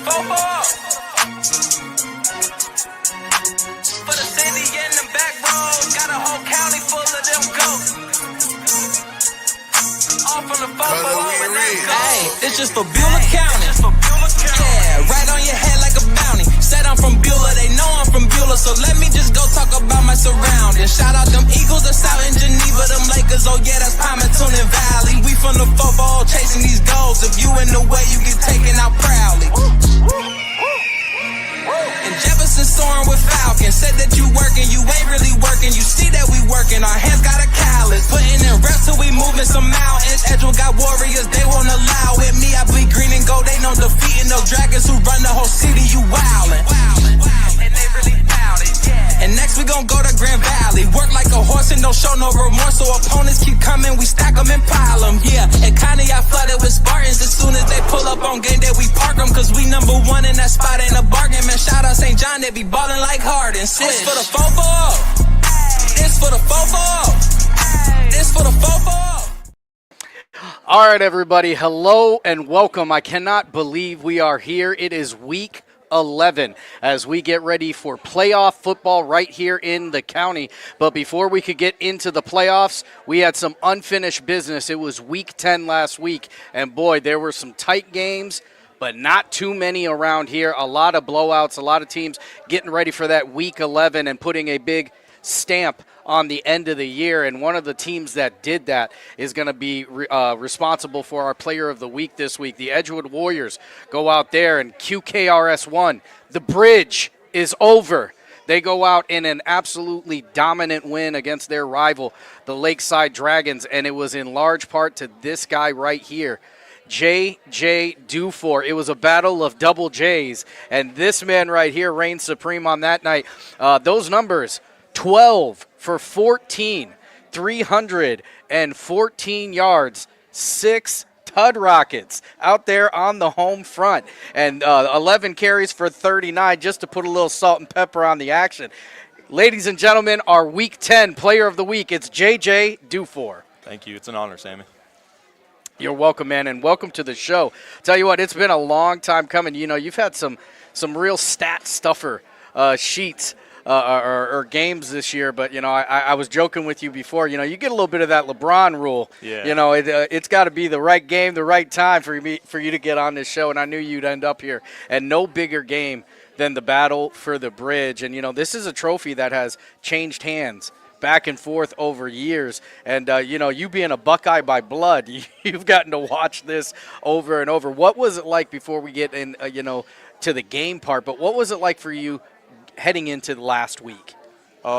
football. For the city and the back roads, got a whole county full of them goats. All from the football and them goats. Hey, it's just for Beulah County. Yeah, right on your head like a bounty. Said I'm from Beulah, they know I'm from Beulah, so let me just go talk about my surroundings. Shout out them Eagles that's out in Geneva, them Lakers, oh yeah, that's Palmerton and Valley. We from the football chasing these goals. If you in the way, you get taken out proudly. And Jefferson soaring with Falcons. Said that you working, you ain't really working. You see that we working, our hands got a callus. Putting in reps till we moving some mountains. Edgewood got warriors, they won't allow it. Me, I bleed green and gold, they know defeating those dragons who run the whole city. You wildin'. And they really bout it, yeah. And next we gon' go to Grand Valley. Work like a horse and don't show no remorse. So opponents keep coming, we stack them and pile them. Yeah, and kinda I flooded with Spartans. As soon as they pull up on game day, we park them. Cause we number one in that spot, ain't a bargain. Man, shout out St. John, they be ballin' like Harden. This for the football. This for the football. This for the football. All right, everybody. Hello and welcome. I cannot believe we are here. It is week 11 as we get ready for playoff football right here in the county. But before we could get into the playoffs, we had some unfinished business. It was week 10 last week, and boy, there were some tight games, but not too many around here. A lot of blowouts, a lot of teams getting ready for that week 11 and putting a big stamp on the end of the year, and one of the teams that did that is going to be responsible for our player of the week this week. The Edgewood Warriors go out there and QKRS 1. The bridge is over. They go out in an absolutely dominant win against their rival, the Lakeside Dragons, and it was in large part to this guy right here, J.J. Dufour. It was a battle of double J's, and this man right here reigned supreme on that night. Those numbers, 12 for 14, 314 yards, 6 Tud Rockets out there on the home front, and 11 carries for 39, just to put a little salt and pepper on the action. Ladies and gentlemen, our Week 10 Player of the Week, it's J.J. Dufour. Thank you. It's an honor, Sammy. You're welcome, man, and welcome to the show. Tell you what, it's been a long time coming. You know, you've had some real stat stuffer sheets or games this year, but, you know, I was joking with you before. You know, you get a little bit of that LeBron rule. Yeah. You know, it's got to be the right game, the right time for you to get on this show, and I knew you'd end up here. And no bigger game than the battle for the bridge. And, you know, this is a trophy that has changed hands back and forth over years. And, you know, you being a Buckeye by blood, you've gotten to watch this over and over. What was it like before we get in, you know, to the game part, but what was it like for you heading into the last week?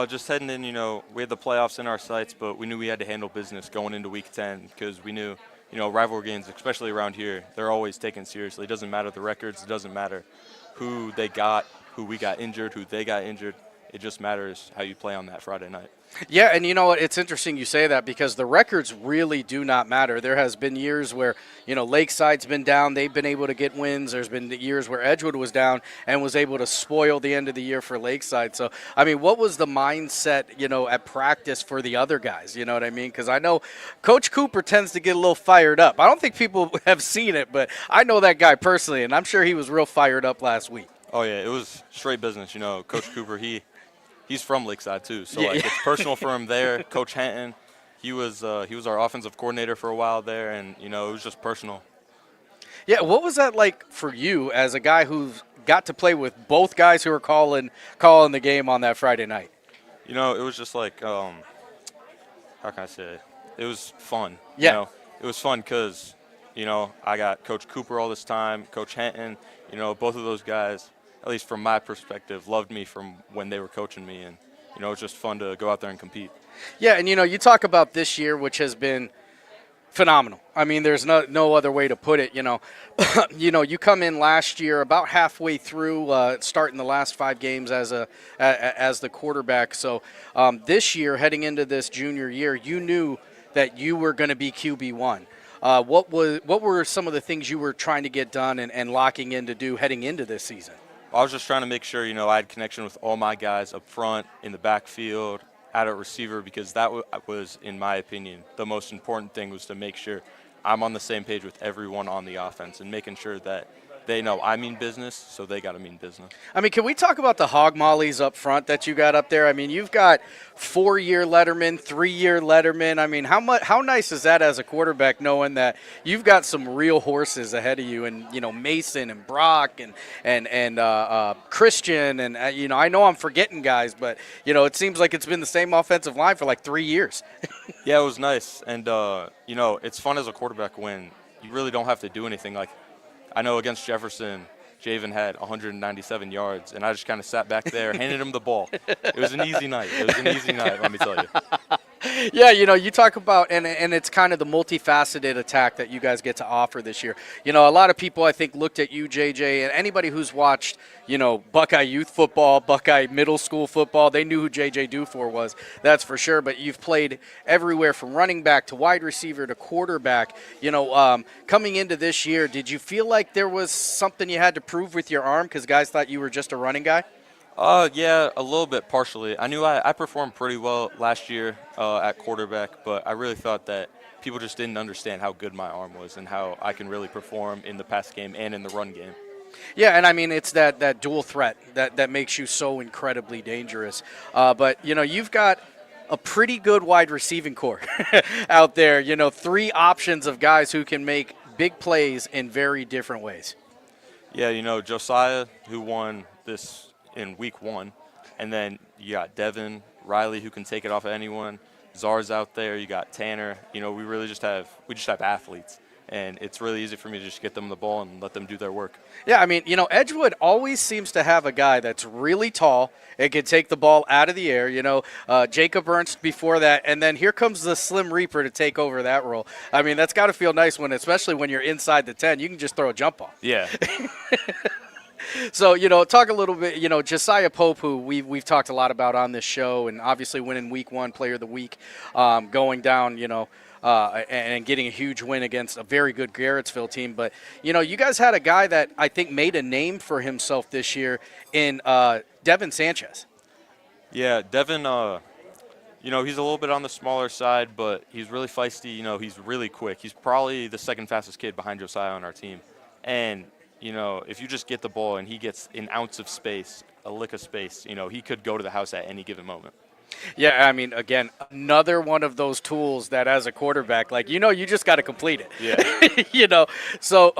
Just heading in, you know, we had the playoffs in our sights, but we knew we had to handle business going into week 10 because we knew, you know, rivalry games, especially around here, they're always taken seriously. It doesn't matter the records. It doesn't matter who they got, who we got injured, who they got injured. It just matters how you play on that Friday night. Yeah, and you know what? It's interesting you say that because the records really do not matter. There has been years where, you know, Lakeside's been down. They've been able to get wins. There's been years where Edgewood was down and was able to spoil the end of the year for Lakeside. So, I mean, what was the mindset, you know, at practice for the other guys? You know what I mean? Because I know Coach Cooper tends to get a little fired up. I don't think people have seen it, but I know that guy personally, and I'm sure he was real fired up last week. Oh, yeah, it was straight business. You know, Coach Cooper, he's from Lakeside too, so yeah, like it's personal for him there. Coach Henton, he was our offensive coordinator for a while there, and you know it was just personal. Yeah, what was that like for you as a guy who got to play with both guys who were calling the game on that Friday night? You know, it was just like how can I say it? It was fun. Yeah, you know? It was fun because you know I got Coach Cooper all this time, Coach Henton. You know, both of those guys, at least from my perspective, loved me from when they were coaching me. And, you know, it's just fun to go out there and compete. Yeah, and, you know, you talk about this year, which has been phenomenal. I mean, there's no other way to put it, you know. You know, you come in last year about halfway through, starting the last 5 games as the quarterback. So this year, heading into this junior year, you knew that you were going to be QB1. What were some of the things you were trying to get done and locking in to do heading into this season? I was just trying to make sure, you know, I had connection with all my guys up front, in the backfield, at a receiver, because that was, in my opinion, the most important thing was to make sure I'm on the same page with everyone on the offense and making sure that, they know I mean business, so they got to mean business. I mean, can we talk about the hog mollies up front that you got up there? I mean, you've got 4-year Letterman, 3-year Letterman. I mean, how nice is that as a quarterback, knowing that you've got some real horses ahead of you, and Mason and Brock and Christian, and I know I'm forgetting guys, but it seems like it's been the same offensive line for like 3 years. Yeah, it was nice, and it's fun as a quarterback when you really don't have to do anything. Like, I know against Jefferson, Javen had 197 yards, and I just kind of sat back there, handed him the ball. It was an easy night. Let me tell you. Yeah, you talk about, and it's kind of the multifaceted attack that you guys get to offer this year. A lot of people, I think, looked at you, JJ, and anybody who's watched, Buckeye youth football, Buckeye middle school football, they knew who JJ Dufour was, that's for sure. But you've played everywhere from running back to wide receiver to quarterback. Coming into this year, did you feel like there was something you had to prove with your arm because guys thought you were just a running guy? Yeah, a little bit partially. I knew I performed pretty well last year at quarterback, but I really thought that people just didn't understand how good my arm was and how I can really perform in the pass game and in the run game. Yeah, and I mean, it's that dual threat that makes you so incredibly dangerous. But, you've got a pretty good wide receiving core out there. 3 options of guys who can make big plays in very different ways. Yeah, Josiah, who won this in week 1, and then you got Devin, Riley, who can take it off of anyone. Czar's out there. You got Tanner. We really just have athletes, and it's really easy for me to just get them the ball and let them do their work. Yeah, I mean, Edgewood always seems to have a guy that's really tall and can take the ball out of the air. Jacob Ernst before that, and then here comes the Slim Reaper to take over that role. I mean, that's got to feel nice especially when you're inside the 10, you can just throw a jump off. Yeah. So, talk a little bit, Josiah Pope, who we've talked a lot about on this show, and obviously winning week 1 player of the week, going down, and getting a huge win against a very good Garrettsville team. But, you guys had a guy that I think made a name for himself this year in Devin Sanchez. Yeah, Devin, he's a little bit on the smaller side, but he's really feisty. He's really quick. He's probably the second fastest kid behind Josiah on our team. And if you just get the ball and he gets an ounce of space, a lick of space, he could go to the house at any given moment. Yeah, I mean, again, another one of those tools that as a quarterback, you just got to complete it. Yeah. So,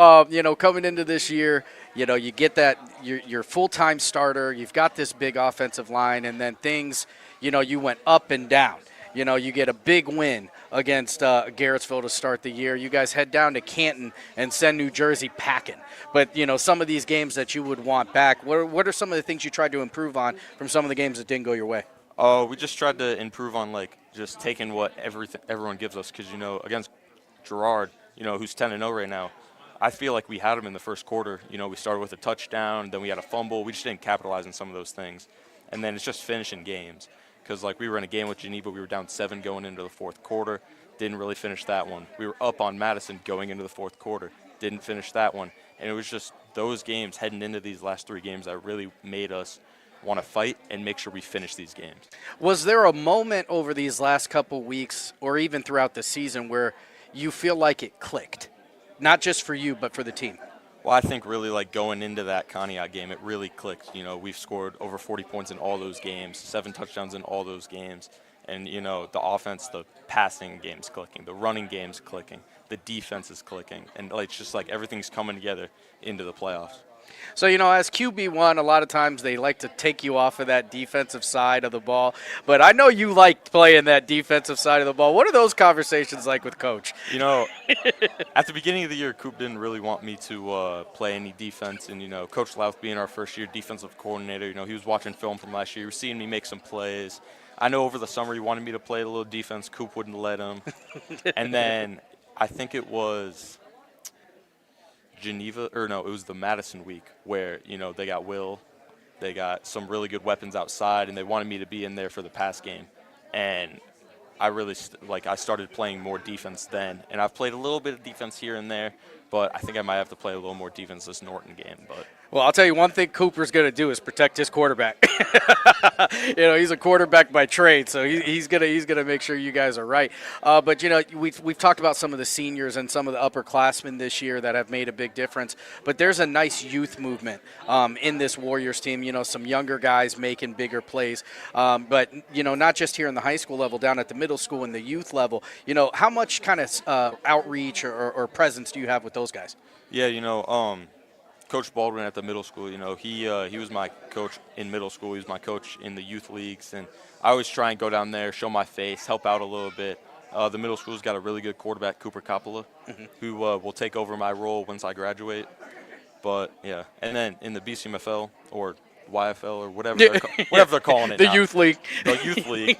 coming into this year, you get that your full-time starter, you've got this big offensive line, and then things, you went up and down. You get a big win against Garrettsville to start the year. You guys head down to Canton and send New Jersey packing. But, some of these games that you would want back, what are some of the things you tried to improve on from some of the games that didn't go your way? We just tried to improve on, just taking what everyone gives us because, against Girard, who's 10-0 right now, I feel like we had him in the first quarter. We started with a touchdown, then we had a fumble. We just didn't capitalize on some of those things. And then it's just finishing games. Because, we were in a game with Geneva. We were down 7 going into the fourth quarter. Didn't really finish that one. We were up on Madison going into the fourth quarter. Didn't finish that one. And it was just those games heading into these last 3 games that really made us want to fight and make sure we finish these games. Was there a moment over these last couple weeks or even throughout the season where you feel like it clicked? Not just for you, but for the team? Well, I think really going into that Conneaut game, it really clicked. We've scored over 40 points in all those games, 7 touchdowns in all those games. And, the offense, the passing game's clicking, the running game's clicking, the defense is clicking. And it's just everything's coming together into the playoffs. So, as QB1, a lot of times they like to take you off of that defensive side of the ball. But I know you like playing that defensive side of the ball. What are those conversations like with Coach? At the beginning of the year, Coop didn't really want me to play any defense. And, Coach Louth being our first-year defensive coordinator, he was watching film from last year. He was seeing me make some plays. I know over the summer he wanted me to play a little defense. Coop wouldn't let him. And then I think it was Geneva, or no, it was the Madison week where, they got Will, they got some really good weapons outside, and they wanted me to be in there for the pass game. And I really, I started playing more defense then. And I've played a little bit of defense here and there, but I think I might have to play a little more defense this Norton game. But Well, I'll tell you one thing Cooper's going to do is protect his quarterback. He's a quarterback by trade, so he's gonna make sure you guys are right. But we've talked about some of the seniors and some of the upperclassmen this year that have made a big difference. But there's a nice youth movement in this Warriors team. Some younger guys making bigger plays. But not just here in the high school level, down at the middle school and the youth level. How much kind of outreach or presence do you have with those guys? Yeah, Coach Baldwin at the middle school, he was my coach in middle school. He was my coach in the youth leagues, and I always try and go down there, show my face, help out a little bit. The middle school's got a really good quarterback, Cooper Coppola, who will take over my role once I graduate. But yeah, and then in the BCMFL or YFL or whatever they're calling it the now. Youth League. The youth league.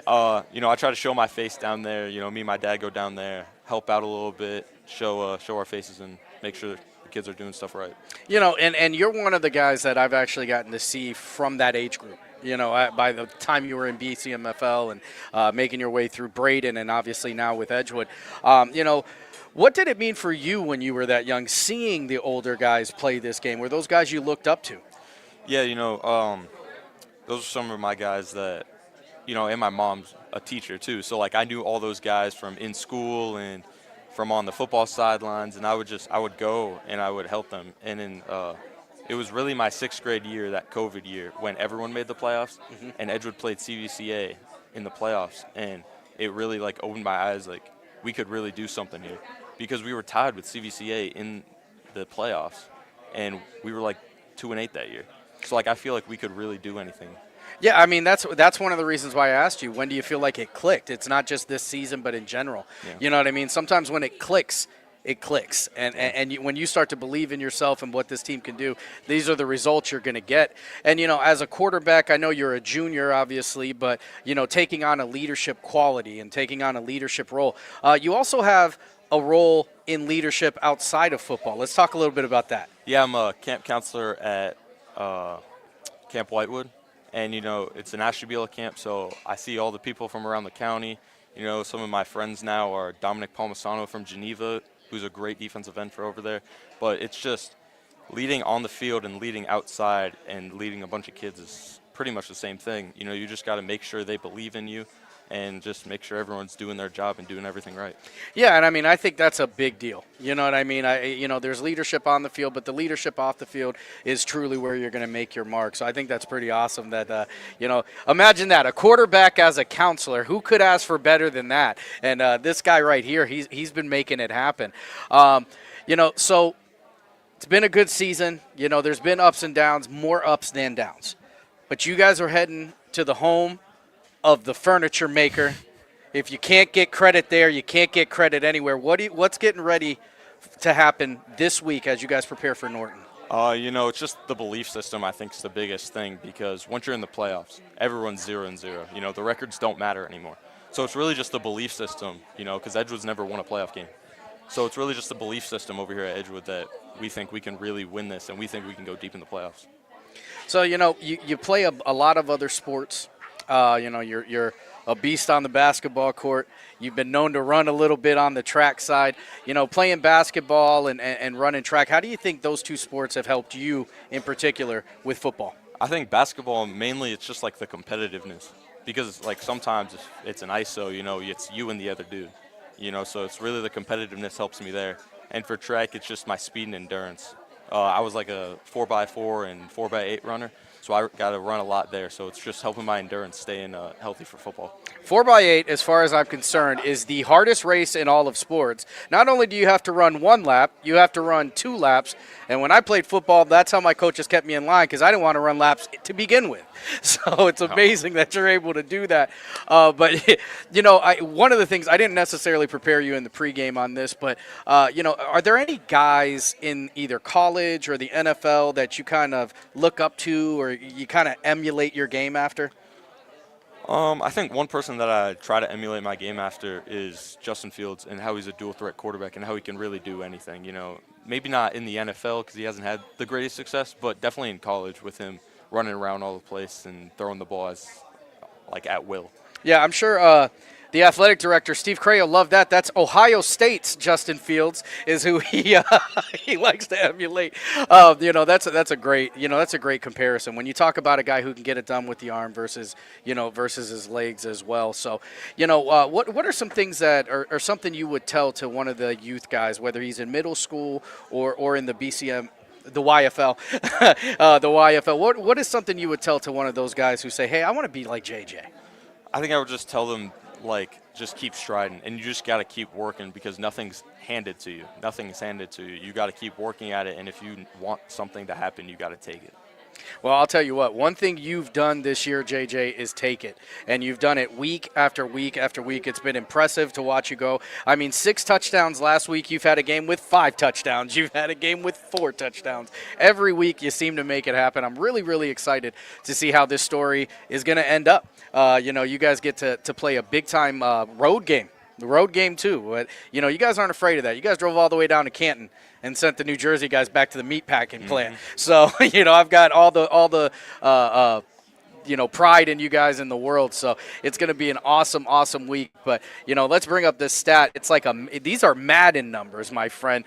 I try to show my face down there. Me and my dad go down there, help out a little bit, show our faces, and make sure the kids are doing stuff right. And you're one of the guys that I've actually gotten to see from that age group. By the time you were in BCMFL and making your way through Braden and obviously now with Edgewood, what did it mean for you when you were that young, seeing the older guys play this game? Were those guys you looked up to? Yeah, those are some of my guys that, and my mom's a teacher too. So I knew all those guys from in school and from on the football sidelines, and I would go and I would help them. And it was really my 6th grade year, that COVID year, when everyone made the playoffs, and Edgewood played CVCA in the playoffs, and it really opened my eyes. We could really do something here, because we were tied with CVCA in the playoffs, and we were 2-8 that year. So I feel like we could really do anything. Yeah, I mean, that's one of the reasons why I asked you, when do you feel like it clicked? It's not just this season, but in general. Yeah. You know what I mean? Sometimes when it clicks. And when you start to believe in yourself and what this team can do, these are the results you're going to get. And, as a quarterback, I know you're a junior, obviously, but, taking on a leadership quality and taking on a leadership role, you also have a role in leadership outside of football. Let's talk a little bit about that. Yeah, I'm a camp counselor at Camp Whitewood. And, it's an Ashtabula camp, so I see all the people from around the county. Some of my friends now are Dominic Palmisano from Geneva, who's a great defensive end for over there. But it's just leading on the field and leading outside and leading a bunch of kids is pretty much the same thing. You just got to make sure they believe in you and just make sure everyone's doing their job and doing everything right. Yeah, and I mean, I think that's a big deal. You know what I mean? There's leadership on the field, but the leadership off the field is truly where you're going to make your mark. So I think that's pretty awesome that, imagine that, a quarterback as a counselor. Who could ask for better than that? And this guy right here, he's been making it happen. So it's been a good season. There's been ups and downs, more ups than downs. But you guys are heading to the home of the furniture maker. If you can't get credit there, you can't get credit anywhere. What's getting ready to happen this week as you guys prepare for Norton? It's just the belief system, I think, is the biggest thing, because once you're in the playoffs, everyone's 0-0. The records don't matter anymore. So it's really just the belief system, because Edgewood's never won a playoff game. So it's really just the belief system over here at Edgewood that we think we can really win this, and we think we can go deep in the playoffs. So, you play a lot of other sports. You're a beast on the basketball court. You've been known to run a little bit on the track side. Playing basketball and running track, how do you think those two sports have helped you in particular with football? I think basketball, mainly it's just the competitiveness. Because sometimes it's an ISO, it's you and the other dude. So it's really the competitiveness helps me there. And for track, it's just my speed and endurance. I was a 4x4 and 4x8 runner. So I got to run a lot there. So it's just helping my endurance staying healthy for football. 4x8, as far as I'm concerned, is the hardest race in all of sports. Not only do you have to run 1 lap, you have to run 2 laps. And when I played football, that's how my coaches kept me in line, because I didn't want to run laps to begin with. So it's amazing that you're able to do that. But, one of the things, I didn't necessarily prepare you in the pregame on this, but, are there any guys in either college or the NFL that you kind of look up to or you kind of emulate your game after? I think one person that I try to emulate my game after is Justin Fields, and how he's a dual-threat quarterback and how he can really do anything. Maybe not in the NFL because he hasn't had the greatest success, but definitely in college with him running around all the place and throwing the ball at will. Yeah, I'm sure The athletic director, Steve Crayo, loved that. That's Ohio State's Justin Fields is who he he likes to emulate. That's a great comparison when you talk about a guy who can get it done with the arm versus his legs as well. So, what are some things that are something you would tell to one of the youth guys, whether he's in middle school or in the BCM, the YFL, the YFL? What is something you would tell to one of those guys who say, "Hey, I want to be like JJ"? I think I would just tell them, just keep striding, and you just got to keep working because nothing's handed to you. Nothing's handed to you. You got to keep working at it, and if you want something to happen, you got to take it. Well, I'll tell you what, one thing you've done this year, JJ, is take it. And you've done it week after week after week. It's been impressive to watch you go. I mean, 6 touchdowns last week. You've had a game with 5 touchdowns. You've had a game with 4 touchdowns. Every week you seem to make it happen. I'm really, really excited to see how this story is going to end up. You guys get to play a big-time road game. The road game, too. But, you guys aren't afraid of that. You guys drove all the way down to Canton and sent the New Jersey guys back to the meat packing plant. So, I've got all the pride in you guys in the world. So it's going to be an awesome, awesome week. But, let's bring up this stat. It's like these are Madden numbers, my friend.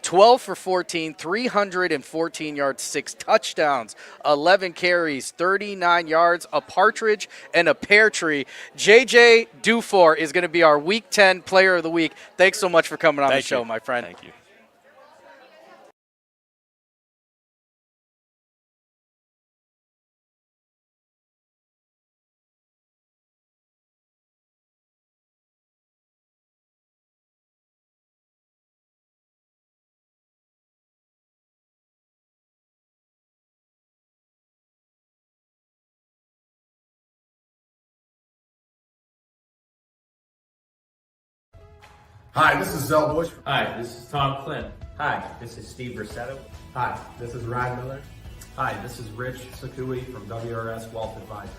12 for 14, 314 yards, 6 touchdowns, 11 carries, 39 yards, a partridge, and a pear tree. JJ Dufour is going to be our Week 10 Player of the Week. Thanks so much for coming on the show, my friend. Thank you. Hi, this is Zell Bush. Hi, this is Tom Clint. Hi, this is Steve Rossetto. Hi, this is Ryan Miller. Hi, this is Rich Sakui from WRS Wealth Advisors.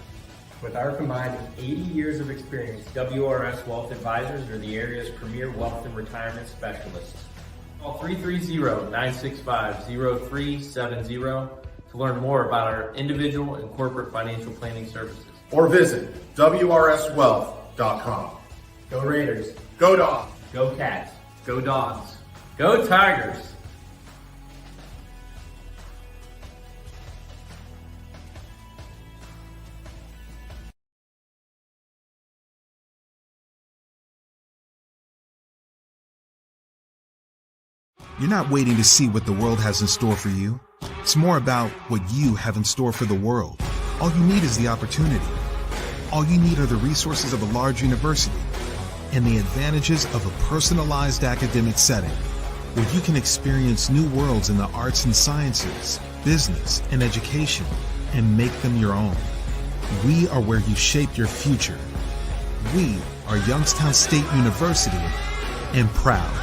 With our combined 80 years of experience, WRS Wealth Advisors are the area's premier wealth and retirement specialists. Call 330-965-0370 to learn more about our individual and corporate financial planning services. Or visit WRSwealth.com. go Raiders, Go Dogs! Go Cats. Go Dogs! Go Tigers. You're not waiting to see what the world has in store for you. It's more about what you have in store for the world. All you need is the opportunity. All you need are the resources of a large university and the advantages of a personalized academic setting where you can experience new worlds in the arts and sciences, business, and education and make them your own. We are where you shape your future. We are Youngstown State University and proud.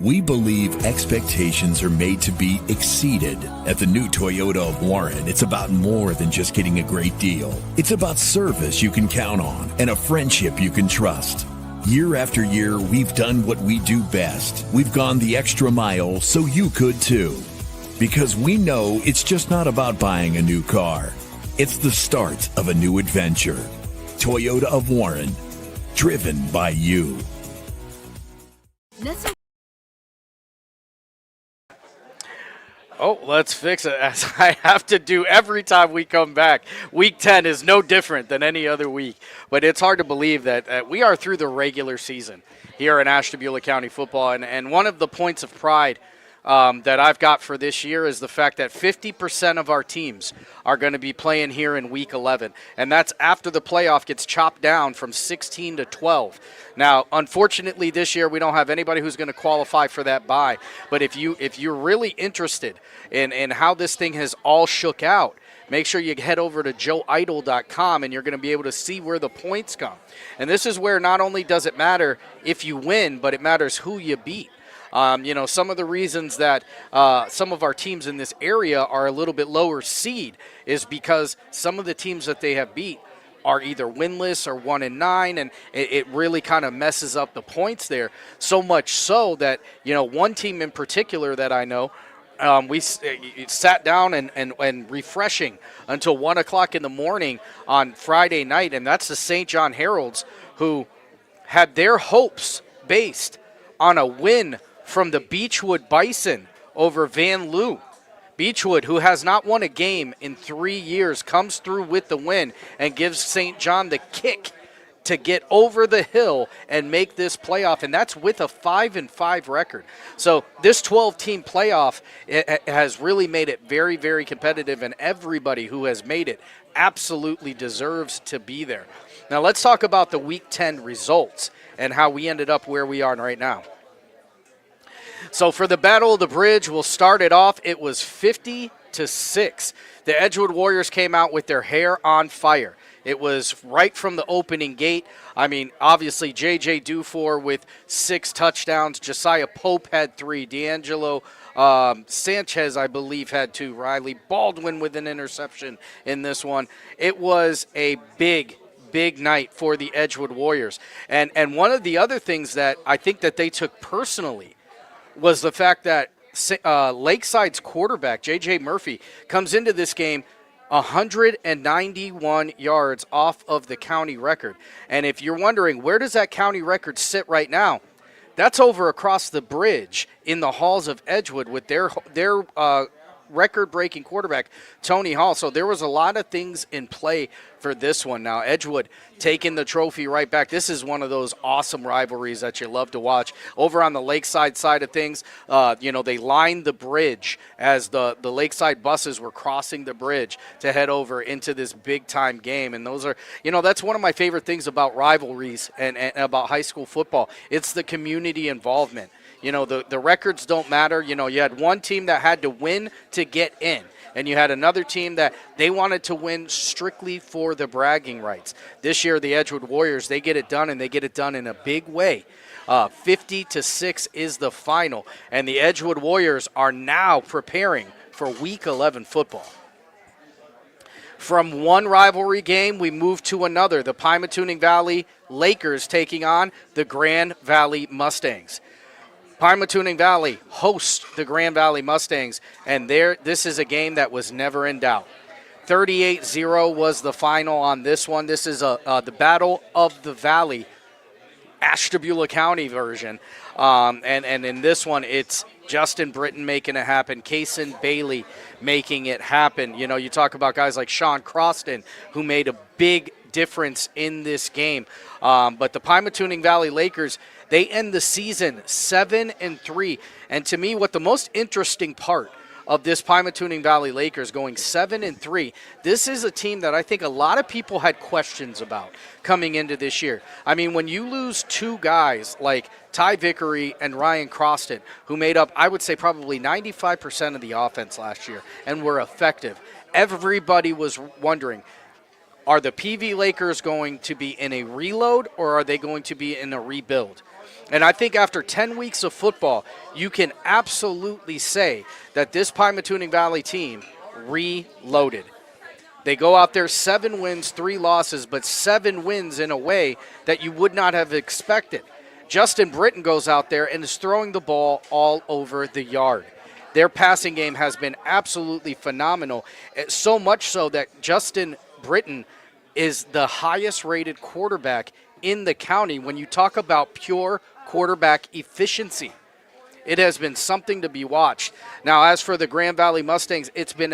We believe expectations are made to be exceeded. At the new Toyota of Warren, it's about more than just getting a great deal. It's about service you can count on and a friendship you can trust. Year after year, we've done what we do best. We've gone the extra mile so you could too. Because we know it's just not about buying a new car. It's the start of a new adventure. Toyota of Warren, driven by you. Oh, let's fix it, as I have to do every time we come back. Week 10 is no different than any other week. But it's hard to believe that we are through the regular season here in Ashtabula County football. And one of the points of pride that I've got for this year is the fact that 50% of our teams are going to be playing here in Week 11. And that's after the playoff gets chopped down from 16 to 12. Now, unfortunately, this year we don't have anybody who's going to qualify for that bye. But if you're really interested in how this thing has all shook out, make sure you head over to joeidle.com and you're going to be able to see where the points come. And this is where not only does it matter if you win, but it matters who you beat. Some of the reasons that some of our teams in this area are a little bit lower seed is because some of the teams that they have beat are either winless or 1-9, and it really kind of messes up the points there. So much so that, one team in particular that I know we sat down and refreshing until 1 o'clock in the morning on Friday night, and that's the St. John Heralds, who had their hopes based on a win from the Beechwood Bison over Van Loo. Beechwood, who has not won a game in 3 years, comes through with the win and gives St. John the kick to get over the hill and make this playoff, and that's with a 5-5 record. So this 12-team playoff has really made it very, very competitive, and everybody who has made it absolutely deserves to be there. Now let's talk about the Week 10 results and how we ended up where we are right now. So for the Battle of the Bridge, we'll start it off. It was 50-6. The Edgewood Warriors came out with their hair on fire. It was right from the opening gate. I mean, obviously, J.J. Dufour with 6 touchdowns. Josiah Pope had 3. D'Angelo Sanchez, I believe, had 2. Riley Baldwin with an interception in this one. It was a big night for the Edgewood Warriors. And one of the other things that I think that they took personally was the fact that Lakeside's quarterback, J.J. Murphy, comes into this game 191 yards off of the county record. And if you're wondering, where does that county record sit right now? That's over across the bridge in the halls of Edgewood with their record-breaking quarterback, Tony Hall. So there was a lot of things in play for this one. Now, Edgewood taking the trophy right back. This is one of those awesome rivalries that you love to watch. Over on the Lakeside side of things, they lined the bridge as the Lakeside buses were crossing the bridge to head over into this big-time game. And those are, that's one of my favorite things about rivalries and about high school football. It's the community involvement. The records don't matter. You had one team that had to win to get in, and you had another team that they wanted to win strictly for the bragging rights. This year, the Edgewood Warriors, they get it done, and they get it done in a big way. 50-6 is the final, and the Edgewood Warriors are now preparing for Week 11 football. From one rivalry game, we move to another. The Pymatuning Valley Lakers taking on the Grand Valley Mustangs. Pymatuning Valley hosts the Grand Valley Mustangs, and this is a game that was never in doubt. 38-0 was the final on this one. This is the Battle of the Valley, Ashtabula County version. And in this one, it's Justin Britton making it happen, Kaysen Bailey making it happen. You talk about guys like Sean Croston, who made a big difference in this game. But the Pymatuning Valley Lakers, they end the season 7-3. And to me, what the most interesting part of this Pymatuning Valley Lakers going 7-3, this is a team that I think a lot of people had questions about coming into this year. I mean, when you lose 2 guys like Ty Vickery and Ryan Croston, who made up, I would say, probably 95% of the offense last year and were effective, everybody was wondering, are the PV Lakers going to be in a reload or are they going to be in a rebuild? And I think after 10 weeks of football, you can absolutely say that this Pymatuning Valley team reloaded. They go out there 7 wins, 3 losses, but 7 wins in a way that you would not have expected. Justin Britton goes out there and is throwing the ball all over the yard. Their passing game has been absolutely phenomenal, so much so that Justin Britton is the highest rated quarterback in the county when you talk about pure quarterback efficiency. It has been something to be watched. Now, as for the Grand Valley Mustangs, it's been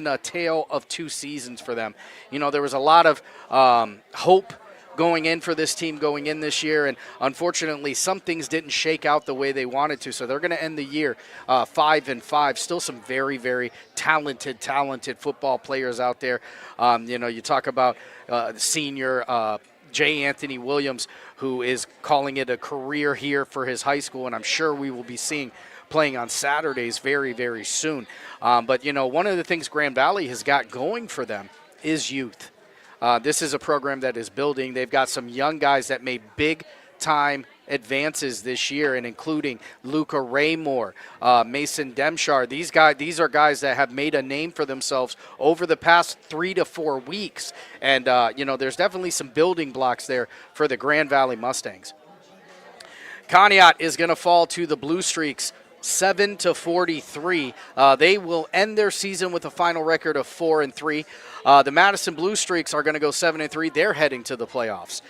a tale of 2 seasons for them. There was a lot of hope going in for this team going in this year, and unfortunately some things didn't shake out the way they wanted to, so they're going to end the year 5-5. Still some very, very talented football players out there. You talk about senior J. Anthony Williams, who is calling it a career here for his high school, and I'm sure we will be seeing playing on Saturdays very, very soon. But one of the things Grand Valley has got going for them is youth. This is a program that is building. They've got some young guys that made big-time advances this year, and including Luca Raymore, Mason Demshar. These are guys that have made a name for themselves over the past 3 to 4 weeks. And, there's definitely some building blocks there for the Grand Valley Mustangs. Conneaut is going to fall to the Blue Streaks 7-43. They will end their season with a final record of 4-3. The Madison Blue Streaks are going to go 7-3. They're heading to the playoffs.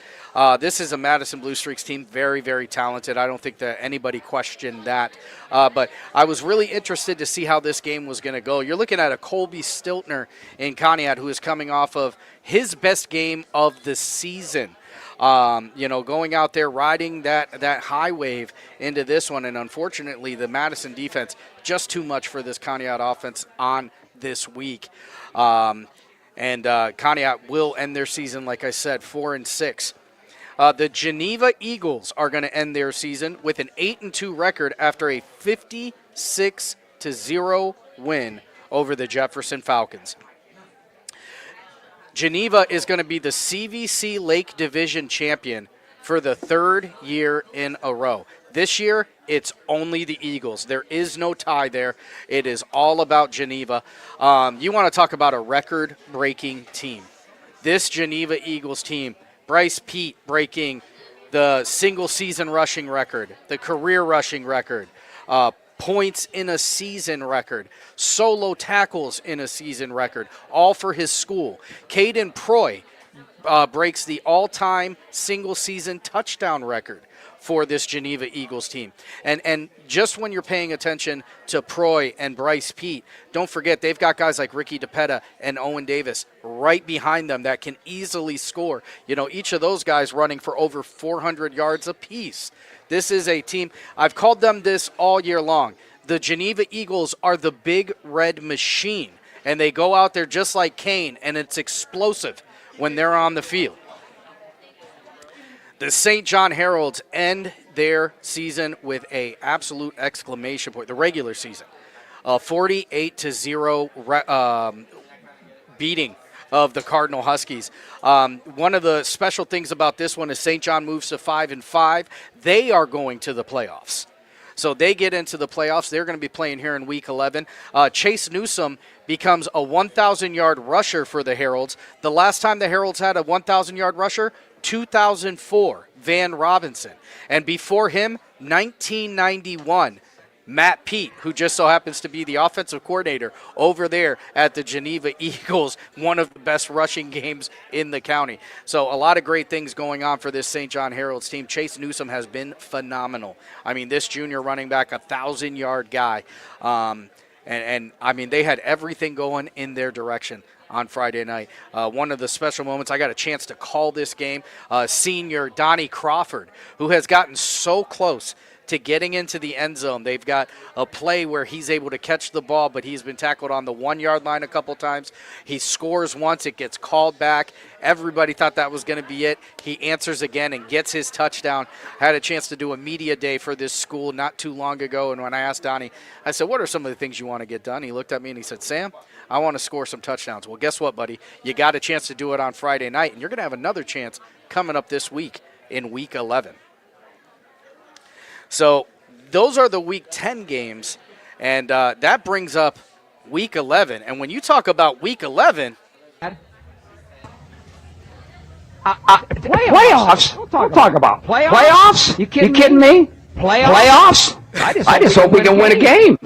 This is a Madison Blue Streaks team, very, very talented. I don't think that anybody questioned that. But I was really interested to see how this game was going to go. You're looking at a Colby Stiltner in Conneaut who is coming off of his best game of the season. Going out there riding that high wave into this one. And unfortunately, the Madison defense, just too much for this Conneaut offense on this week. And Conneaut will end their season, like I said, 4-6. The Geneva Eagles are going to end their season with an 8-2 record after a 56-0 win over the Jefferson Falcons. Geneva is going to be the CVC Lake Division champion for the third year in a row. This year, it's only the Eagles. There is no tie there. It is all about Geneva. You want to talk about a record-breaking team. This Geneva Eagles team, Bryce Peet breaking the single-season rushing record, the career rushing record, points in a season record, solo tackles in a season record, all for his school. Caden Proy breaks the all-time single-season touchdown record for this Geneva Eagles team. And just when you're paying attention to Proy and Bryce Peet, don't forget they've got guys like Ricky DePetta and Owen Davis right behind them that can easily score. Each of those guys running for over 400 yards apiece. This is a team, I've called them this all year long. The Geneva Eagles are the big red machine, and they go out there just like Kane, and it's explosive when they're on the field. The St. John Heralds end their season with a absolute exclamation point, the regular season. A 48-0 beating of the Cardinal Huskies. One of the special things about this one is St. John moves to 5-5. They are going to the playoffs. So they get into the playoffs. They're going to be playing here in Week 11. Chase Newsome becomes a 1,000-yard rusher for the Heralds. The last time the Heralds had a 1,000-yard rusher, 2004, Van Robinson. And before him, 1991, Matt Peet, who just so happens to be the offensive coordinator over there at the Geneva Eagles, one of the best rushing games in the county. So a lot of great things going on for this St. John Herald's team. Chase Newsome has been phenomenal. I mean, this junior running back, 1,000-yard guy. And I mean, they had everything going in their direction on Friday night. One of the special moments, I got a chance to call this game. Senior Donnie Crawford, who has gotten so close to getting into the end zone. They've got a play where he's able to catch the ball, but he's been tackled on the 1-yard line a couple times. He scores once, it gets called back. Everybody thought that was going to be it. He answers again and gets his touchdown. Had a chance to do a media day for this school not too long ago, and when I asked Donnie, I said, what are some of the things you want to get done? He looked at me and he said, Sam, I want to score some touchdowns. Well, guess what, buddy? You got a chance to do it on Friday night, and you're going to have another chance coming up this week in Week 11. So those are the Week 10 games, and that brings up Week 11. And when you talk about Week 11, playoffs? Don't talk about playoffs. You kidding me? Playoffs? I just hope we can win a game.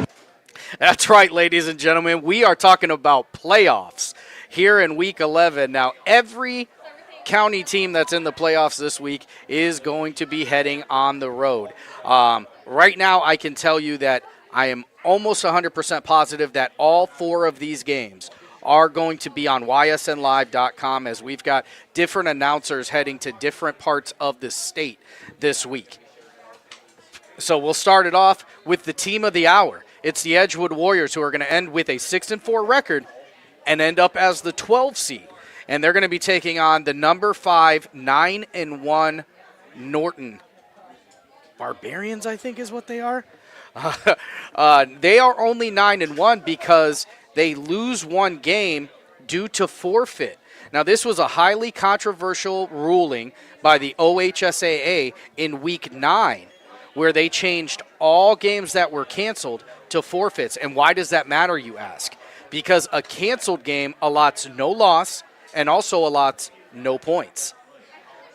That's right, ladies and gentlemen. We are talking about playoffs here in Week 11. Now, every county team that's in the playoffs this week is going to be heading on the road. Right now, I can tell you that I am almost 100% positive that all 4 of these games are going to be on ysnlive.com, as we've got different announcers heading to different parts of the state this week. So we'll start it off with the team of the hour. It's the Edgewood Warriors, who are going to end with a 6-4 record and end up as the 12 seed. And they're going to be taking on the number 5, 9-1 Norton Barbarians, I think is what they are. They are only 9-1 because they lose one game due to forfeit. Now, this was a highly controversial ruling by the OHSAA in Week 9, where they changed all games that were canceled to forfeits. And why does that matter, you ask? Because a canceled game allots no loss and also allots no points.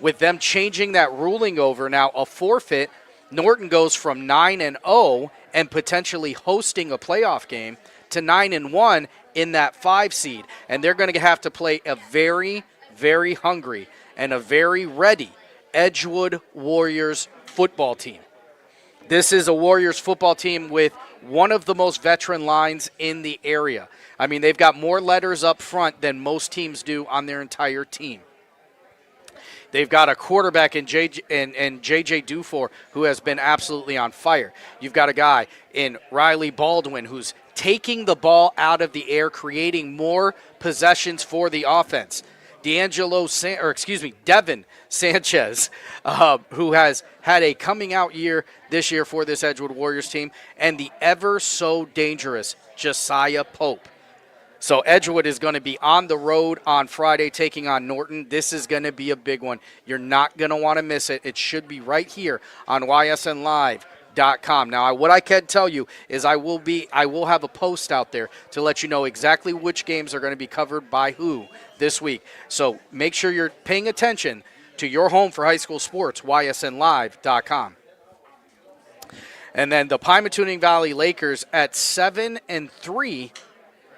With them changing that ruling over, now a forfeit Norton goes from 9-0 and potentially hosting a playoff game to 9-1 in that 5 seed. And they're going to have to play a very, very hungry and a very ready Edgewood Warriors football team. This is a Warriors football team with one of the most veteran lines in the area. I mean, they've got more letters up front than most teams do on their entire team. They've got a quarterback in J.J. Dufour who has been absolutely on fire. You've got a guy in Riley Baldwin who's taking the ball out of the air, creating more possessions for the offense. Devin Sanchez, who has had a coming out year this year for this Edgewood Warriors team, and the ever so dangerous Josiah Pope. So Edgewood is going to be on the road on Friday taking on Norton. This is going to be a big one. You're not going to want to miss it. It should be right here on ysnlive.com. Now, what I can tell you is I will have a post out there to let you know exactly which games are going to be covered by who this week. So make sure you're paying attention to your home for high school sports, ysnlive.com. And then the Pymatuning Valley Lakers at 7-3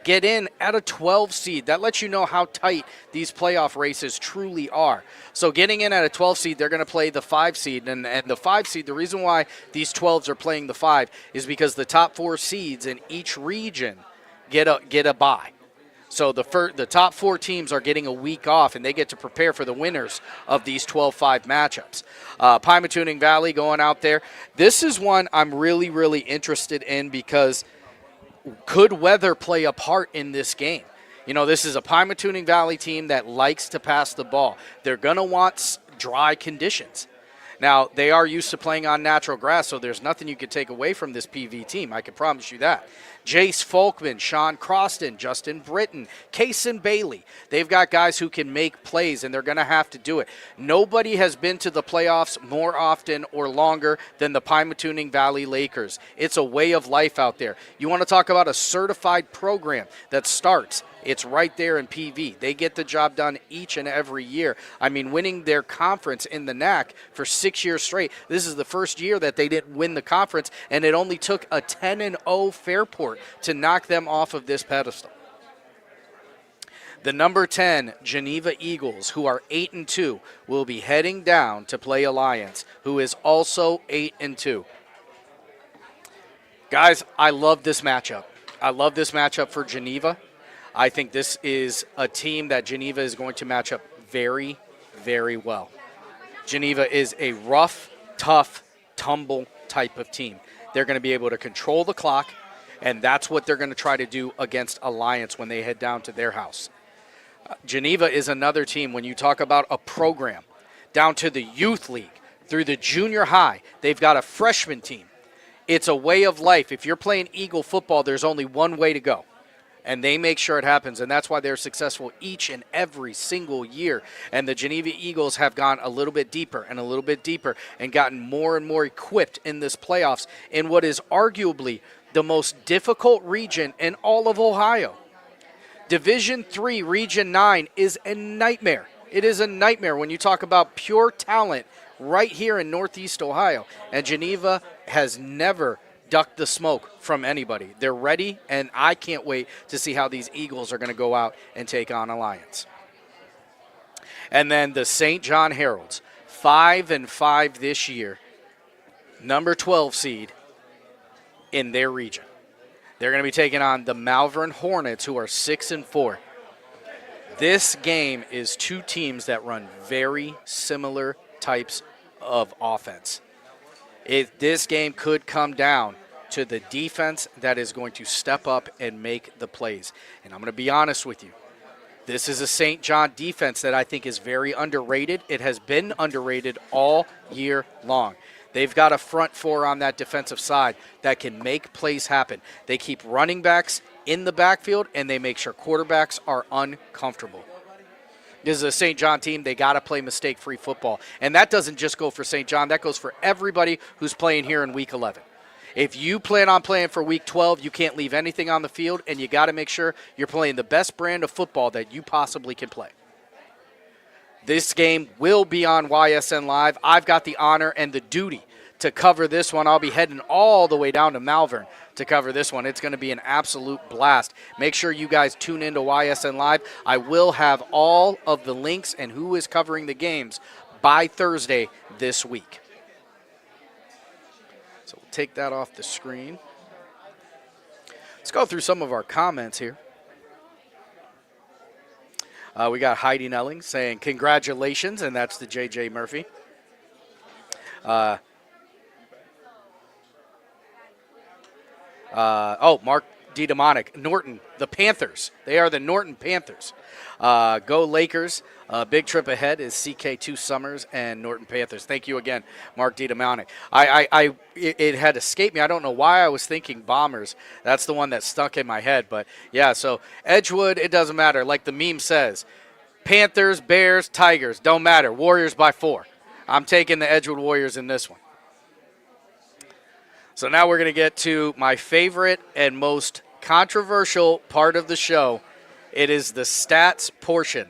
get in at a 12 seed. That lets you know how tight these playoff races truly are. So getting in at a 12 seed, they're going to play the 5 seed. And the 5 seed, the reason why these 12s are playing the 5 is because the top 4 seeds in each region get a bye. So the top 4 teams are getting a week off, and they get to prepare for the winners of these 12-5 matchups. Pymatuning Valley going out there. This is one I'm really, really interested in because could weather play a part in this game? You know, this is a Pymatuning Valley team that likes to pass the ball. They're going to want dry conditions. Now, they are used to playing on natural grass, so there's nothing you could take away from this PV team. I can promise you that. Jace Folkman, Sean Croston, Justin Britton, Kaysen Bailey. They've got guys who can make plays, and they're going to have to do it. Nobody has been to the playoffs more often or longer than the Pymatuning Valley Lakers. It's a way of life out there. You want to talk about a certified program that starts, it's right there in PV. They get the job done each and every year. I mean, winning their conference in the NAC for 6 years straight. This is the first year that they didn't win the conference, and it only took a 10-0 Fairport to knock them off of this pedestal. The number 10 Geneva Eagles, who are 8-2, will be heading down to play Alliance, who is also 8-2. Guys, I love this matchup. I love this matchup for Geneva. I think this is a team that Geneva is going to match up very, very well. Geneva is a rough, tough, tumble type of team. They're going to be able to control the clock, and that's what they're going to try to do against Alliance when they head down to their house. Geneva is another team, when you talk about a program, down to the youth league, through the junior high, they've got a freshman team. It's a way of life. If you're playing Eagle football, there's only one way to go. And they make sure it happens, and that's why they're successful each and every single year. And the Geneva Eagles have gone a little bit deeper and a little bit deeper and gotten more and more equipped in this playoffs in what is arguably the most difficult region in all of Ohio. Division III, Region 9 is a nightmare. It is a nightmare when you talk about pure talent right here in Northeast Ohio. And Geneva has never duck the smoke from anybody. They're ready, and I can't wait to see how these Eagles are going to go out and take on Alliance. And then the St. John Heralds, 5-5 this year, number 12 seed in their region. They're going to be taking on the Malvern Hornets, who are 6-4. This game is two teams that run very similar types of offense. This game could come down to the defense that is going to step up and make the plays. And I'm going to be honest with you. This is a St. John defense that I think is very underrated. It has been underrated all year long. They've got a front four on that defensive side that can make plays happen. They keep running backs in the backfield, and they make sure quarterbacks are uncomfortable. This is a St. John team. They got to play mistake-free football. And that doesn't just go for St. John. That goes for everybody who's playing here in Week 11. If you plan on playing for Week 12, you can't leave anything on the field, and you got to make sure you're playing the best brand of football that you possibly can play. This game will be on YSN Live. I've got the honor and the duty to cover this one. I'll be heading all the way down to Malvern to cover this one. It's going to be an absolute blast. Make sure you guys tune into YSN Live. I will have all of the links and who is covering the games by Thursday this week. So we'll take that off the screen. Let's go through some of our comments here. We got Heidi Nelling saying congratulations, and that's to J.J. Murphy. Mark D. Demonic, Norton, the Panthers. They are the Norton Panthers. Go Lakers. Big trip ahead is CK2 Summers and Norton Panthers. Thank you again, Mark D. Demonic. It had escaped me. I don't know why I was thinking Bombers. That's the one that stuck in my head. But, yeah, so Edgewood, it doesn't matter. Like the meme says, Panthers, Bears, Tigers, don't matter. Warriors by 4. I'm taking the Edgewood Warriors in this one. So now we're going to get to my favorite and most controversial part of the show. It is the stats portion.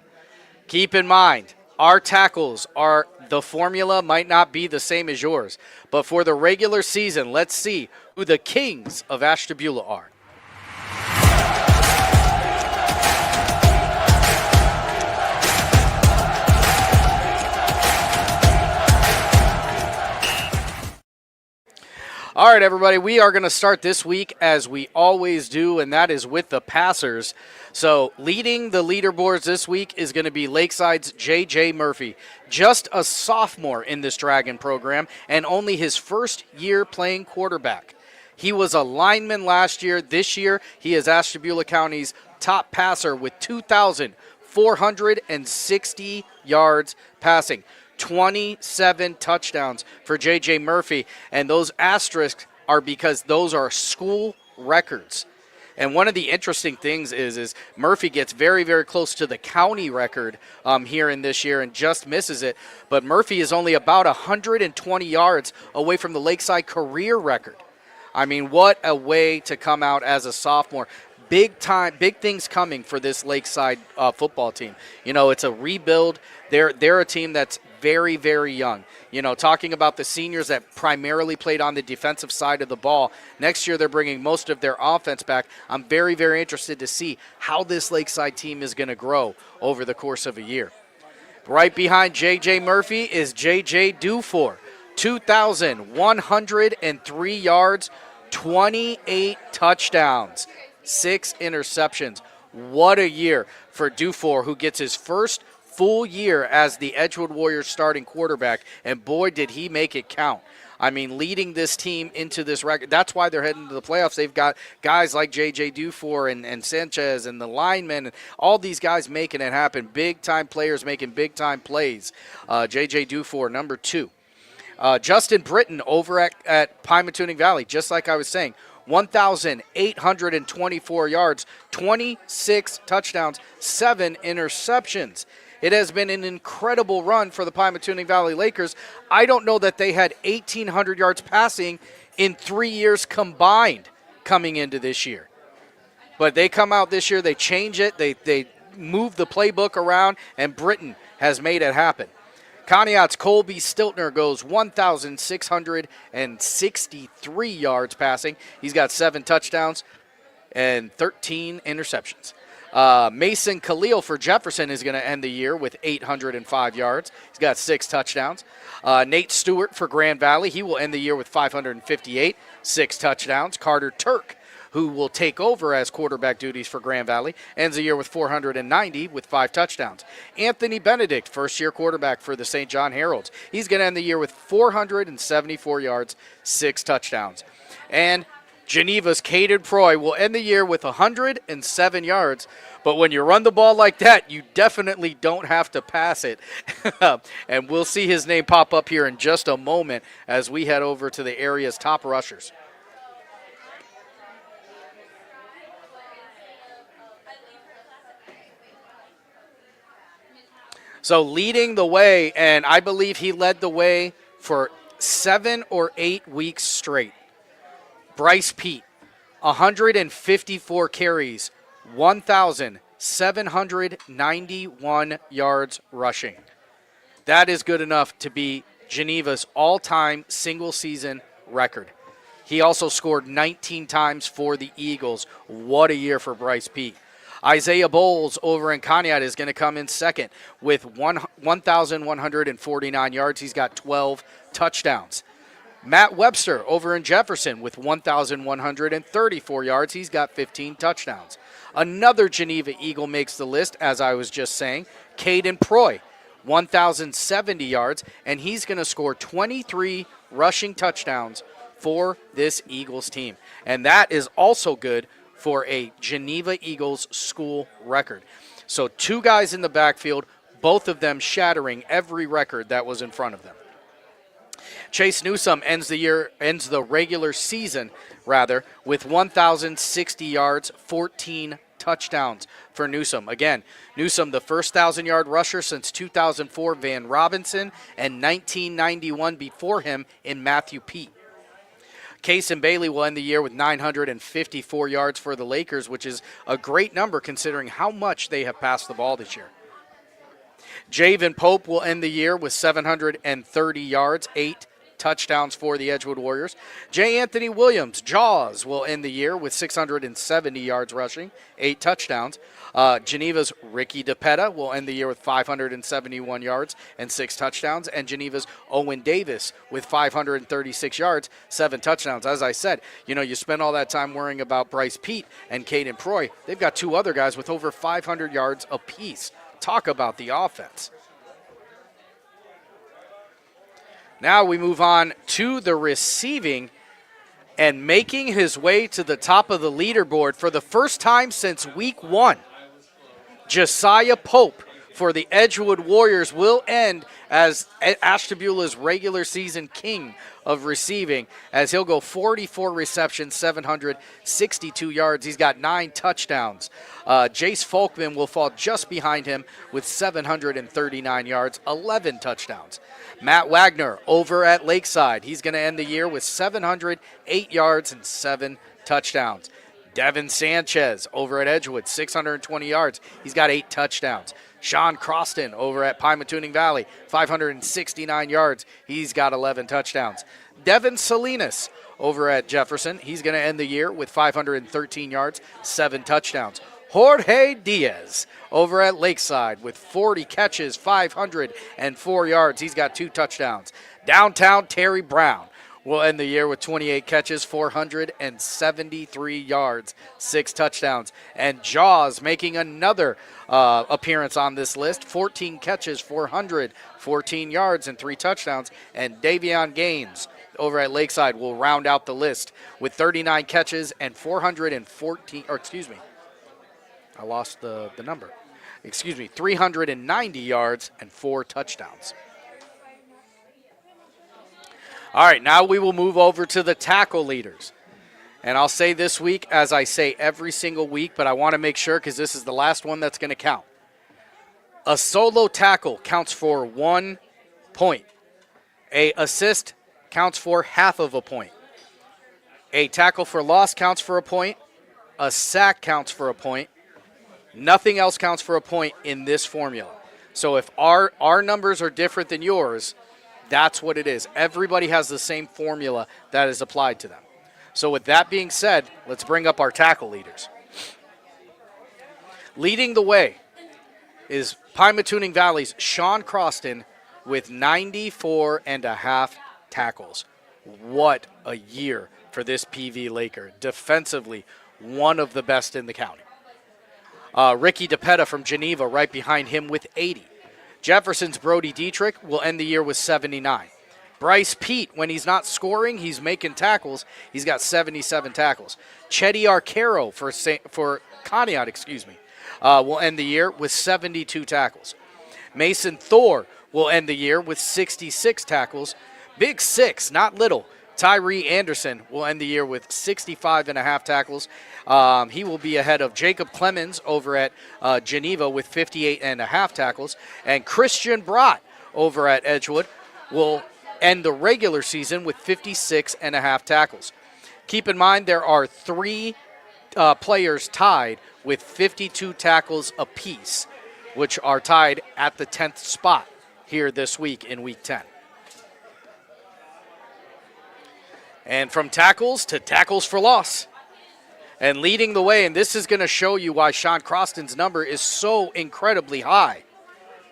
Keep in mind, our tackles are, the formula might not be the same as yours. But for the regular season, let's see who the kings of Ashtabula are. All right, everybody, we are going to start this week as we always do, and that is with the passers. So leading the leaderboards this week is going to be Lakeside's J.J. Murphy, just a sophomore in this Dragon program and only his first year playing quarterback. He was a lineman last year. This year, he is Ashtabula County's top passer with 2,460 yards passing. 27 touchdowns for J.J. Murphy, and those asterisks are because those are school records. And one of the interesting things is Murphy gets very, very close to the county record here in this year and just misses it. But Murphy is only about 120 yards away from the Lakeside career record. I mean, what a way to come out as a sophomore. Big things coming for this Lakeside football team. You know, it's a rebuild. They're a team that's very, very young. You know, talking about the seniors that primarily played on the defensive side of the ball. Next year, they're bringing most of their offense back. I'm very, very interested to see how this Lakeside team is going to grow over the course of a year. Right behind J.J. Murphy is J.J. Dufour. 2,103 yards, 28 touchdowns, 6 interceptions. What a year for Dufour, who gets his first full year as the Edgewood Warriors starting quarterback, and boy, did he make it count. I mean, leading this team into this record. That's why they're heading to the playoffs. They've got guys like J.J. Dufour and Sanchez and the linemen, and all these guys making it happen. Big-time players making big-time plays. J.J. Dufour, number 2. Justin Britton over at Pymatuning Valley, just like I was saying, 1,824 yards, 26 touchdowns, 7 interceptions. It has been an incredible run for the Pymatuning Valley Lakers. I don't know that they had 1,800 yards passing in 3 years combined coming into this year. But they come out this year, they change it, they move the playbook around, and Britton has made it happen. Conneaut's Colby Stiltner goes 1,663 yards passing. He's got 7 touchdowns and 13 interceptions. Mason Khalil for Jefferson is going to end the year with 805 yards. He's got 6 touchdowns. Nate Stewart for Grand Valley, he will end the year with 558, 6 touchdowns. Carter Turk, who will take over as quarterback duties for Grand Valley, ends the year with 490 with 5 touchdowns. Anthony Benedict, first-year quarterback for the St. John Heralds. He's going to end the year with 474 yards, 6 touchdowns. And Geneva's Caden Proy will end the year with 107 yards. But when you run the ball like that, you definitely don't have to pass it. And we'll see his name pop up here in just a moment as we head over to the area's top rushers. So leading the way, and I believe he led the way for 7 or 8 weeks straight. Bryce Pete, 154 carries, 1,791 yards rushing. That is good enough to be Geneva's all-time single-season record. He also scored 19 times for the Eagles. What a year for Bryce Peet. Isaiah Bowles over in Conneaut is going to come in second with 1,149 yards. He's got 12 touchdowns. Matt Webster over in Jefferson with 1,134 yards. He's got 15 touchdowns. Another Geneva Eagle makes the list, as I was just saying, Caden Proy, 1,070 yards, and he's going to score 23 rushing touchdowns for this Eagles team. And that is also good for a Geneva Eagles school record. So 2 guys in the backfield, both of them shattering every record that was in front of them. Chase Newsome ends the regular season with 1,060 yards, 14 touchdowns for Newsome. Again, Newsome, the first 1,000-yard rusher since 2004, Van Robinson, and 1991 before him in Matthew Peet. Case and Bailey will end the year with 954 yards for the Lakers, which is a great number considering how much they have passed the ball this year. Javen Pope will end the year with 730 yards, 8 touchdowns for the Edgewood Warriors. J. Anthony Williams, Jaws, will end the year with 670 yards rushing, 8 touchdowns. Geneva's Ricky DePetta will end the year with 571 yards and 6 touchdowns. And Geneva's Owen Davis with 536 yards, 7 touchdowns. As I said, you spend all that time worrying about Bryce Peet and Caden Proy. They've got 2 other guys with over 500 yards apiece. Talk about the offense. Now we move on to the receiving, and making his way to the top of the leaderboard for the first time since week 1. Josiah Pope for the Edgewood Warriors will end as Ashtabula's regular season king of receiving, as he'll go 44 receptions, 762 yards. He's got 9 touchdowns. Jace Folkman will fall just behind him with 739 yards, 11 touchdowns. Matt Wagner over at Lakeside, he's going to end the year with 708 yards and 7 touchdowns. Devin Sanchez over at Edgewood, 620 yards. He's got 8 touchdowns. Sean Croston over at Pymatuning Valley, 569 yards. He's got 11 touchdowns. Devin Salinas over at Jefferson, he's going to end the year with 513 yards, 7 touchdowns. Jorge Diaz over at Lakeside with 40 catches, 504 yards. He's got 2 touchdowns. Downtown Terry Brown will end the year with 28 catches, 473 yards, 6 touchdowns. And Jaws making another appearance on this list, 14 catches, 414 yards, and 3 touchdowns. And Davion Gaines over at Lakeside will round out the list with 39 catches and 390 yards and 4 touchdowns. All right, now we will move over to the tackle leaders. And I'll say this week, as I say every single week, but I want to make sure because this is the last one that's going to count. A solo tackle counts for 1 point. A assist counts for half of a point. A tackle for loss counts for a point. A sack counts for a point. Nothing else counts for a point in this formula. So if our numbers are different than yours, that's what it is. Everybody has the same formula that is applied to them. So with that being said, let's bring up our tackle leaders. Leading the way is Pymatuning Valley's Sean Croston with 94.5 tackles. What a year for this PV Laker. Defensively, one of the best in the county. Ricky DePetta from Geneva right behind him with 80. Jefferson's Brody Dietrich will end the year with 79. Bryce Peet, when he's not scoring, he's making tackles. He's got 77 tackles. Chetty Arcaro for Conneaut, will end the year with 72 tackles. Mason Thor will end the year with 66 tackles. Big 6, not little. Tyree Anderson will end the year with 65.5 tackles. He will be ahead of Jacob Clemens over at Geneva with 58.5 tackles. And Christian Brott over at Edgewood will end the regular season with 56.5 tackles. Keep in mind there are 3 players tied with 52 tackles apiece, which are tied at the 10th spot here this week in Week 10. And from tackles to tackles for loss. And leading the way, and this is going to show you why Sean Croston's number is so incredibly high.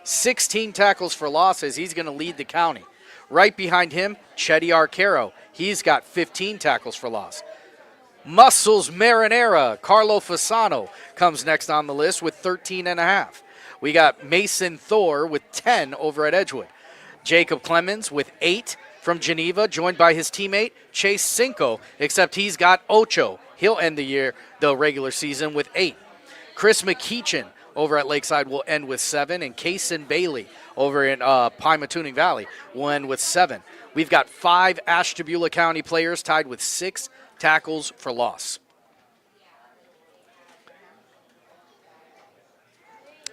16 tackles for losses. He's going to lead the county. Right behind him, Chetty Arcaro. He's got 15 tackles for loss. Muscles Marinara, Carlo Fasano comes next on the list with 13 and a half. We got Mason Thor with 10 over at Edgewood. Jacob Clemens with 8 from Geneva, joined by his teammate Chase Cinco, except he's got ocho. He'll end the regular season with 8. Chris McKeechin over at Lakeside will end with 7, and Kaysen Bailey over in Pymatuning Valley will end with 7. We've got 5 Ashtabula County players tied with 6 tackles for loss.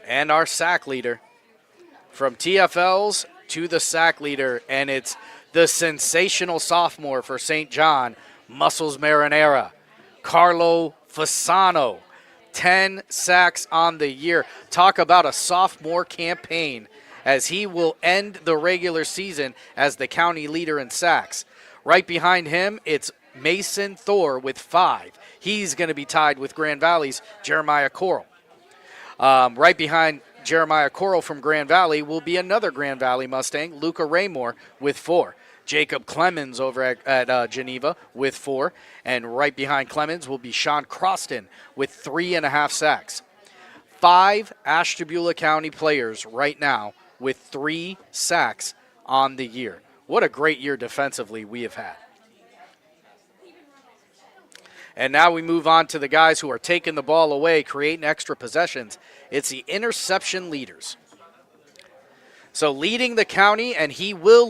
And our sack leader, from TFLs to the sack leader, and it's the sensational sophomore for St. John, Muscles Marinara, Carlo Fasano. 10 sacks on the year. Talk about a sophomore campaign, as he will end the regular season as the county leader in sacks. Right behind him, it's Mason Thor with 5. He's going to be tied with Grand Valley's Jeremiah Coral. Right behind Jeremiah Coral from Grand Valley will be another Grand Valley Mustang, Luca Raymore, with 4. Jacob Clemens over at Geneva with 4. And right behind Clemens will be Sean Croston with 3.5 sacks. 5 Ashtabula County players right now with 3 sacks on the year. What a great year defensively we have had. And now we move on to the guys who are taking the ball away, creating extra possessions. It's the interception leaders. So leading the county, and he will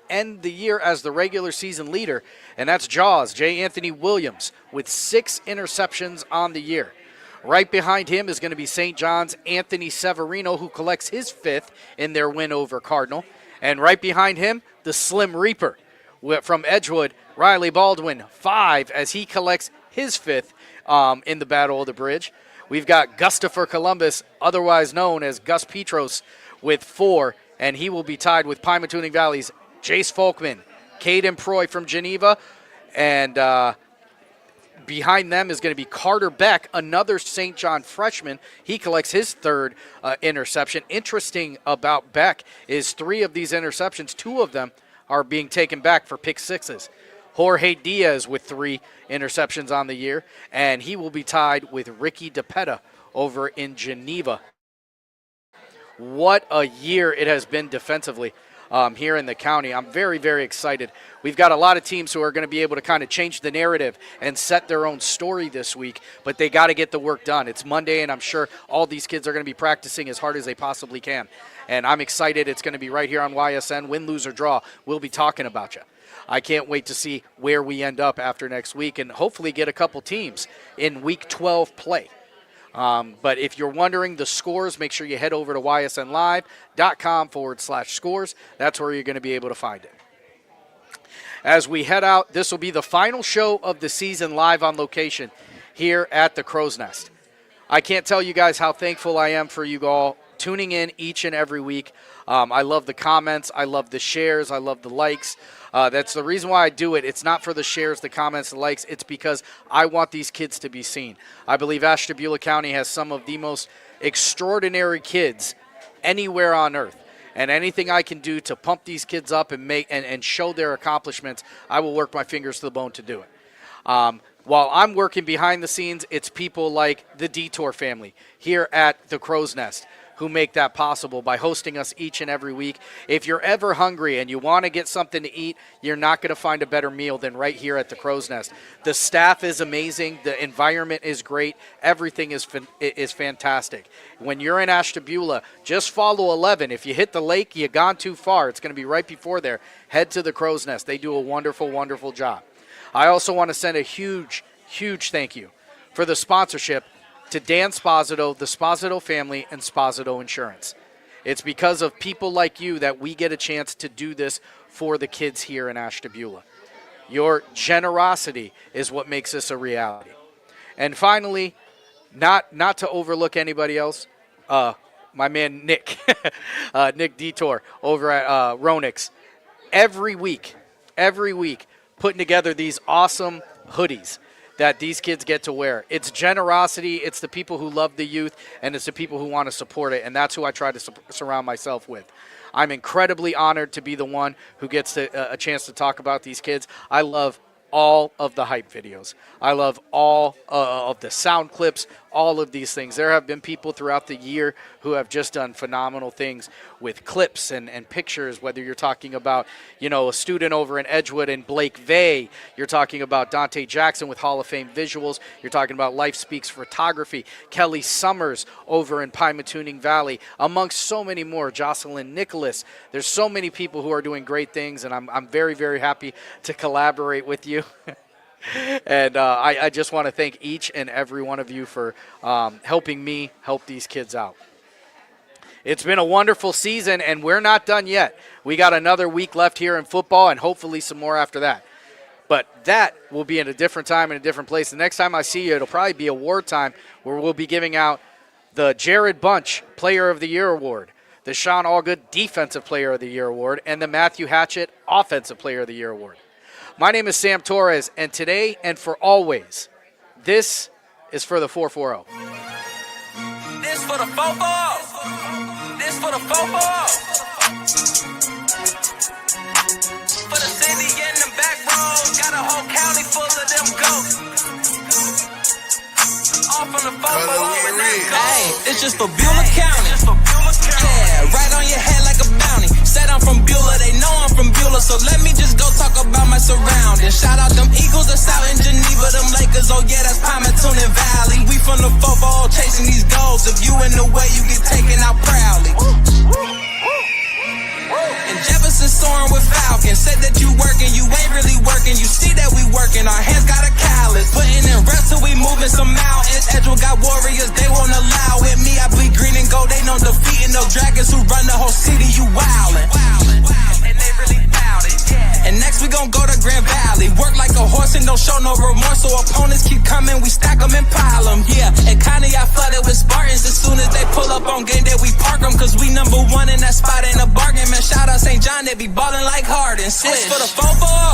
end the year as the regular season leader, and that's Jaws, J. Anthony Williams, with 6 interceptions on the year. Right behind him is going to be St. John's Anthony Severino, who collects his 5th in their win over Cardinal. And right behind him, the Slim Reaper from Edgewood, Riley Baldwin, 5, as he collects his 5th in the Battle of the Bridge. We've got Gustafer Columbus, otherwise known as Gus Petros, with 4, and he will be tied with Pymatuning Valley's Jace Folkman, Caden Proy from Geneva, and behind them is going to be Carter Beck, another St. John freshman. He collects his 3rd interception. Interesting about Beck is 3 of these interceptions, 2 of them are being taken back for pick 6s. Jorge Diaz with 3 interceptions on the year, and he will be tied with Ricky DePetta over in Geneva. What a year it has been defensively here in the county. I'm very, very excited. We've got a lot of teams who are going to be able to kind of change the narrative and set their own story this week, but they got to get the work done. It's Monday, and I'm sure all these kids are going to be practicing as hard as they possibly can. And I'm excited. It's going to be right here on YSN. Win, lose, or draw. We'll be talking about you. I can't wait to see where we end up after next week and hopefully get a couple teams in Week 12 play. But if you're wondering the scores, make sure you head over to ysnlive.com/scores. That's where you're going to be able to find it. As we head out, this will be the final show of the season live on location here at the Crow's Nest. I can't tell you guys how thankful I am for you all tuning in each and every week. I love the comments. I love the shares. I love the likes. That's the reason why I do it. It's not for the shares, the comments, the likes. It's because I want these kids to be seen. I believe Ashtabula County has some of the most extraordinary kids anywhere on earth. And anything I can do to pump these kids up and make and show their accomplishments, I will work my fingers to the bone to do it. While I'm working behind the scenes, it's people like the Detour family here at the Crow's Nest who make that possible by hosting us each and every week. If you're ever hungry and you want to get something to eat, you're not going to find a better meal than right here at the Crow's Nest. The staff is amazing. The environment is great. Everything is fantastic. When you're in Ashtabula, just follow 11. If you hit the lake, you've gone too far. It's going to be right before there. Head to the Crow's Nest. They do a wonderful, wonderful job. I also want to send a huge, huge thank you for the sponsorship to Dan Sposito, the Sposito family, and Sposito Insurance. It's because of people like you that we get a chance to do this for the kids here in Ashtabula. Your generosity is what makes this a reality. And finally, not to overlook anybody else, my man Nick, Nick Detour over at Ronix. Every week, putting together these awesome hoodies that these kids get to wear. It's generosity, it's the people who love the youth, and it's the people who want to support it, and that's who I try to surround myself with. I'm incredibly honored to be the one who gets a chance to talk about these kids. I love all of the hype videos. I love all of the sound clips, all of these things. There have been people throughout the year who have just done phenomenal things with clips and pictures, whether you're talking about, a student over in Edgewood and Blake Vay, you're talking about Dante Jackson with Hall of Fame visuals, you're talking about Life Speaks Photography, Kelly Summers over in Pymatuning Valley, amongst so many more, Jocelyn Nicholas. There's so many people who are doing great things, and I'm very, very happy to collaborate with you. And I just want to thank each and every one of you for helping me help these kids out. It's been a wonderful season, and we're not done yet. We got another week left here in football, and hopefully some more after that. But that will be in a different time and a different place. The next time I see you, it'll probably be award time, where we'll be giving out the Jared Bunch Player of the Year Award, the Sean Allgood Defensive Player of the Year Award, and the Matthew Hatchett Offensive Player of the Year Award. My name is Sam Torres, and today and for always, this is for the 440. This for the football. This for the football. For the city and the back roads, got a whole county full of them ghosts. All from the football. Hey, it's just for Beulah County. Yeah, right on your head like a bounty. Said I'm from Beulah, they know I'm from Beulah, so let me just go talk about my surroundings. Shout out them Eagles that's out in Geneva, them Lakers, oh yeah, that's Pymatuning Valley. We from the football chasing these goals. If you in the way, you get taken out proudly. And Jefferson soaring with Falcons. Said that you working, you ain't really working. You see that we working, our hands got a callus. Putting in reps till we moving some mountains. Edgewood got warriors, they won't allow it. Me, I bleed green and gold, they know defeating no dragons who run the whole city, you wildin'. And they really bout it, yeah. And next we gon' go to Grand Valley. Work like a horse and don't show no remorse. So opponents keep coming, we stack them and pile them, yeah. And Connie, I flooded with Spartans. As soon as they pull up on game day, we park them. Cause we number one in that spot, ain't a bargain, man. Shout out St. John, they be ballin' like Harden. Switch for the football.